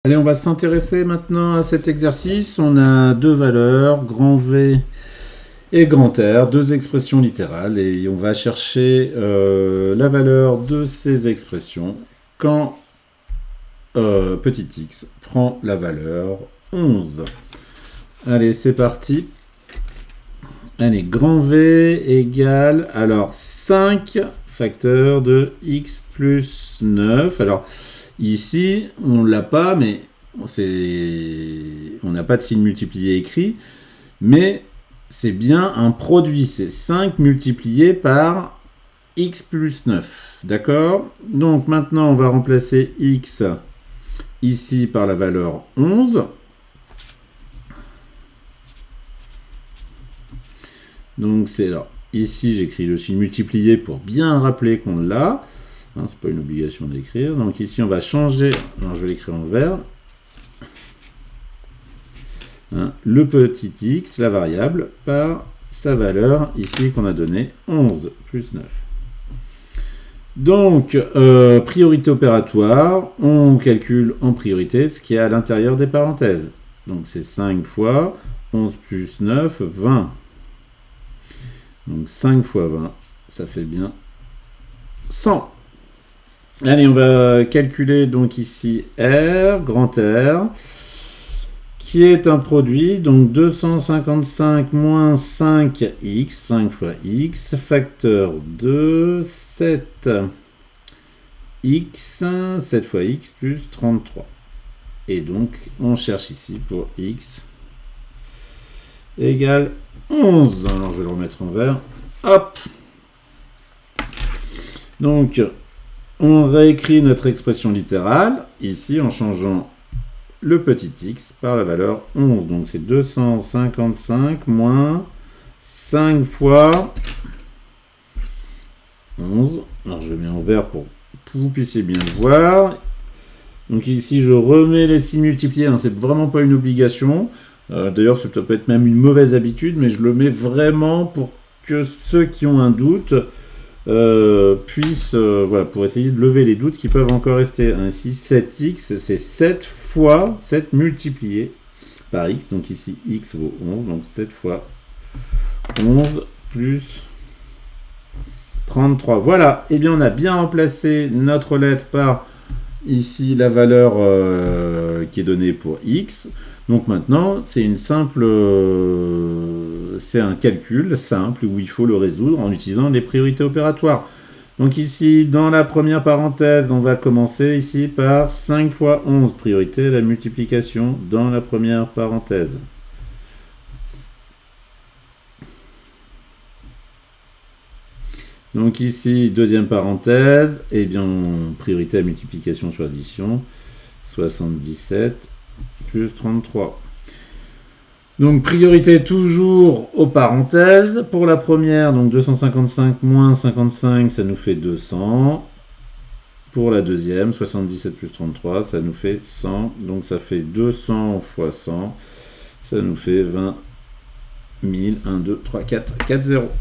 Allez, on va s'intéresser maintenant à cet exercice. On a deux valeurs, grand V et grand R, deux expressions littérales, et on va chercher la valeur de ces expressions quand petit x prend la valeur 11. Allez, c'est parti. Allez, grand V égale, alors 5 facteurs de x plus 9. Alors, ici, on ne l'a pas, mais on n'a pas de signe multiplié écrit, mais c'est bien un produit. C'est 5 multiplié par x plus 9. D'accord? Donc maintenant, on va remplacer x ici par la valeur 11. Donc c'est là. Ici, j'écris le signe multiplié pour bien rappeler qu'on l'a. Hein, c'est pas une obligation d'écrire. Donc ici, on va changer. Alors, je vais l'écrire en vert. Hein, le petit x, la variable, par sa valeur, ici, qu'on a donné 11 plus 9. Donc, priorité opératoire, on calcule en priorité ce qui est à l'intérieur des parenthèses. Donc, c'est 5 fois 11 plus 9, 20. Donc 5 fois 20, ça fait bien 100. Allez, on va calculer donc ici R, grand R, qui est un produit, donc 255 moins 5x, 5 fois x, facteur de 7x, 7 fois x plus 33. Et donc, on cherche ici pour x égale 11. Alors, je vais le remettre en vert. Hop. Donc, on réécrit notre expression littérale, ici, en changeant le petit x par la valeur 11. Donc, c'est 255 moins 5 fois 11. Alors, je mets en vert pour que vous puissiez bien le voir. Donc, ici, je remets les signes multipliés. Hein, c'est vraiment pas une obligation. D'ailleurs, ça peut être même une mauvaise habitude, mais je le mets vraiment pour que ceux qui ont un doute puissent, voilà, pour essayer de lever les doutes qui peuvent encore rester. Ainsi, 7x, c'est 7 fois 7 multiplié par x. Donc ici, x vaut 11, donc 7 fois 11 plus 33. Voilà, et bien on a bien remplacé notre lettre par ici la valeur qui est donnée pour x. Donc maintenant, c'est c'est un calcul simple où il faut le résoudre en utilisant les priorités opératoires. Donc ici, dans la première parenthèse, on va commencer ici par 5 fois 11, priorité la multiplication dans la première parenthèse. Donc ici, deuxième parenthèse, et bien priorité à multiplication sur addition, 77 plus 33. Donc priorité toujours aux parenthèses. Pour la première, donc 255 moins 55, ça nous fait 200. Pour la deuxième, 77 plus 33, ça nous fait 100. Donc ça fait 200 fois 100. Ça nous fait 20 000. 1, 2, 3, 4, 4, 0.